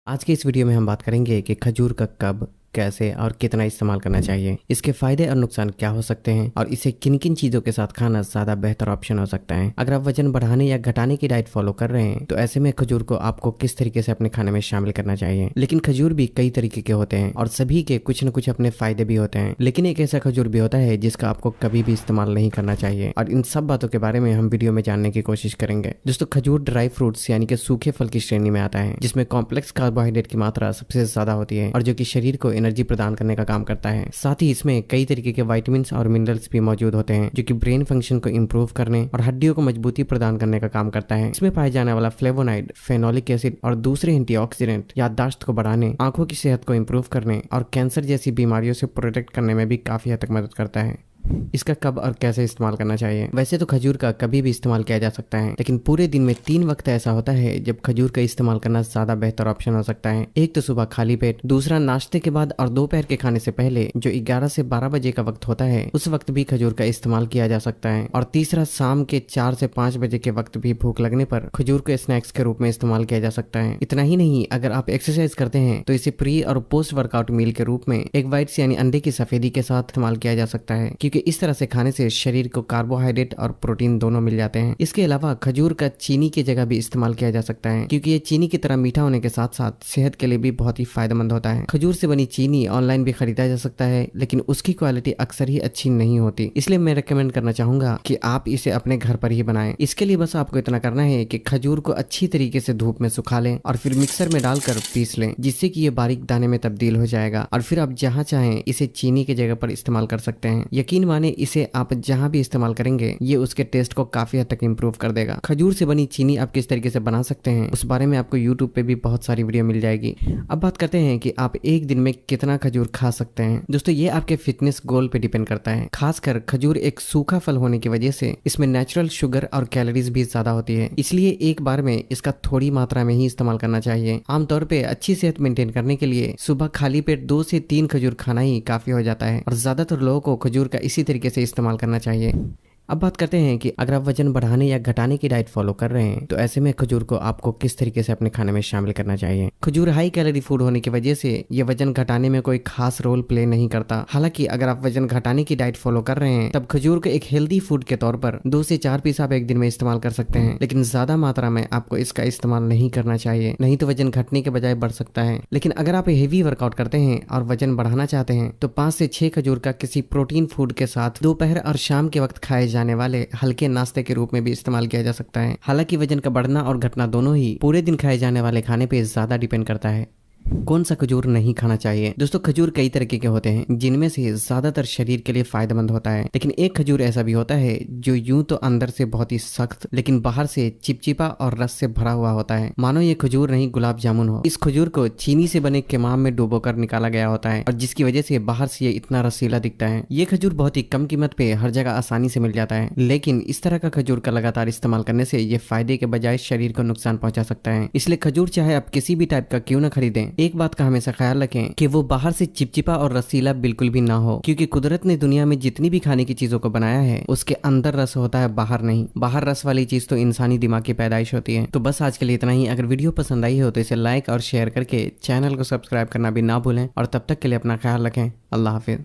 आज के इस वीडियो में हम बात करेंगे कि खजूर का कब, कैसे और कितना इस्तेमाल करना चाहिए, इसके फायदे और नुकसान क्या हो सकते हैं और इसे किन किन चीजों के साथ खाना ज्यादा बेहतर ऑप्शन हो सकता है। अगर आप वजन बढ़ाने या घटाने की डाइट फॉलो कर रहे हैं तो ऐसे में खजूर को आपको किस तरीके से अपने खाने में शामिल करना चाहिए। लेकिन खजूर भी कई तरीके के होते हैं और सभी के कुछ न कुछ अपने फायदे भी होते हैं, लेकिन एक ऐसा खजूर भी होता है जिसका आपको कभी भी इस्तेमाल नहीं करना चाहिए और इन सब बातों के बारे में हम वीडियो में जानने की कोशिश करेंगे। दोस्तों, खजूर ड्राई फ्रूट्स यानी कि सूखे फल की श्रेणी में आता है, जिसमें कॉम्प्लेक्स कार्बोहाइड्रेट की मात्रा सबसे ज्यादा होती है और जो कि शरीर को एनर्जी प्रदान करने का काम करता है। साथ ही इसमें कई तरीके के विटामिन्स और मिनरल्स भी मौजूद होते हैं जो कि ब्रेन फंक्शन को इंप्रूव करने और हड्डियों को मजबूती प्रदान करने का काम करता है। इसमें पाए जाने वाला फ्लेवोनाइड, फेनोलिक एसिड और दूसरे एंटीऑक्सीडेंट याददाश्त को बढ़ाने, आंखों की सेहत को इंप्रूव करने और कैंसर जैसी बीमारियों से प्रोटेक्ट करने में भी काफी हद तक मदद करता है। इसका कब और कैसे इस्तेमाल करना चाहिए। वैसे तो खजूर का कभी भी इस्तेमाल किया जा सकता है, लेकिन पूरे दिन में 3 वक्त ऐसा होता है जब खजूर का इस्तेमाल करना ज्यादा बेहतर ऑप्शन हो सकता है। एक तो सुबह खाली पेट, दूसरा नाश्ते के बाद और दोपहर के खाने से पहले जो 11 से 12 बजे का वक्त होता है, उस वक्त भी खजूर का इस्तेमाल किया जा सकता है। और तीसरा शाम के 4 से 5 बजे के वक्त भी भूख लगने पर खजूर को स्नैक्स के रूप में इस्तेमाल किया जा सकता है। इतना ही नहीं, अगर आप एक्सरसाइज करते हैं तो इसे प्री और पोस्ट वर्कआउट मील के रूप में एग व्हाइट्स यानी अंडे की सफेदी के साथ इस्तेमाल किया जा सकता है, क्योंकि इस तरह से खाने से शरीर को कार्बोहाइड्रेट और प्रोटीन दोनों मिल जाते हैं। इसके अलावा खजूर का चीनी की जगह भी इस्तेमाल किया जा सकता है, क्योंकि ये चीनी की तरह मीठा होने के साथ साथ सेहत के लिए भी बहुत ही फायदेमंद होता है। खजूर से बनी चीनी ऑनलाइन भी खरीदा जा सकता है, लेकिन उसकी क्वालिटी अक्सर ही अच्छी नहीं होती, इसलिए मैं रेकमेंड करना चाहूंगा कि आप इसे अपने घर पर ही बनाएं। इसके लिए बस आपको इतना करना है कि खजूर को अच्छी तरीके से धूप में सुखा लें और फिर मिक्सर में डालकर पीस लें, जिससे कि ये बारीक दाने में तब्दील हो जाएगा और फिर आप जहां चाहें इसे चीनी की जगह पर इस्तेमाल कर सकते हैं। यकीन माने, इसे आप जहां भी इस्तेमाल करेंगे ये उसके टेस्ट को काफी हद तक इंप्रूव कर देगा। खजूर से बनी चीनी आप किस तरीके से बना सकते हैं उस बारे में आपको यूट्यूब पे भी बहुत सारी वीडियो मिल जाएगी। अब बात करते हैं कि आप एक दिन में कितना खजूर खा सकते हैं। दोस्तों, ये आपके फिटनेस गोल पे डिपेंड करता है। खासकर खजूर एक सूखा फल होने की वजह से इसमें नेचुरल शुगर और कैलोरीज भी ज्यादा होती है, इसलिए एक बार में इसका थोड़ी मात्रा में ही इस्तेमाल करना चाहिए। आमतौर पे अच्छी सेहत मेंटेन करने के लिए सुबह खाली पेट 2 से 3 खजूर खाना ही काफी हो जाता है और ज्यादातर लोगों को खजूर का इसी तरीके से इस्तेमाल करना चाहिए। अब बात करते हैं कि अगर आप वजन बढ़ाने या घटाने की डाइट फॉलो कर रहे हैं तो ऐसे में खजूर को आपको किस तरीके से अपने खाने में शामिल करना चाहिए। खजूर हाई कैलोरी फूड होने की वजह से ये वजन घटाने में कोई खास रोल प्ले नहीं करता। हालांकि अगर आप वजन घटाने की डाइट फॉलो कर रहे हैं तब खजूर को एक हेल्दी फूड के तौर पर 2 से 4 पीस आप एक दिन में इस्तेमाल कर सकते हैं, लेकिन ज्यादा मात्रा में आपको इसका इस्तेमाल नहीं करना चाहिए, नहीं तो वजन घटने के बजाय बढ़ सकता है। लेकिन अगर आप हेवी वर्कआउट करते हैं और वजन बढ़ाना चाहते हैं तो 5 से 6 खजूर का किसी प्रोटीन फूड के साथ दोपहर और शाम के वक्त खाए जाने वाले के नाश्ते के रूप में भी इस्तेमाल किया जा सकता है। हालांकि वजन का बढ़ना और घटना दोनों ही पूरे दिन खाए जाने वाले खाने पे ज्यादा डिपेंड करता है। कौन सा खजूर नहीं खाना चाहिए। दोस्तों, खजूर कई तरीके के होते हैं, जिनमें से ज्यादातर शरीर के लिए फायदेमंद होता है, लेकिन एक खजूर ऐसा भी होता है जो यूं तो अंदर से बहुत ही सख्त लेकिन बाहर से चिपचिपा और रस से भरा हुआ होता है, मानो ये खजूर नहीं गुलाब जामुन हो। इस खजूर को चीनी से बने केमाम में डुबोकर निकाला गया होता है और जिसकी वजह से बाहर से ये इतना रसीला दिखता है। ये खजूर बहुत ही कम कीमत पे हर जगह आसानी से मिल जाता है, लेकिन इस तरह का खजूर का लगातार इस्तेमाल करने से ये फायदे के बजाय शरीर को नुकसान पहुंचा सकता है। इसलिए खजूर चाहे आप किसी भी टाइप का क्यों न खरीदें, एक बात का हमेशा ख्याल रखें कि वो बाहर से चिपचिपा और रसीला बिल्कुल भी ना हो, क्योंकि कुदरत ने दुनिया में जितनी भी खाने की चीजों को बनाया है उसके अंदर रस होता है, बाहर नहीं। बाहर रस वाली चीज तो इंसानी दिमाग की पैदाइश होती है। तो बस आज के लिए इतना ही। अगर वीडियो पसंद आई हो तो इसे लाइक और शेयर करके चैनल को सब्सक्राइब करना भी ना भूलें और तब तक के लिए अपना ख्याल रखें। अल्लाह हाफिज।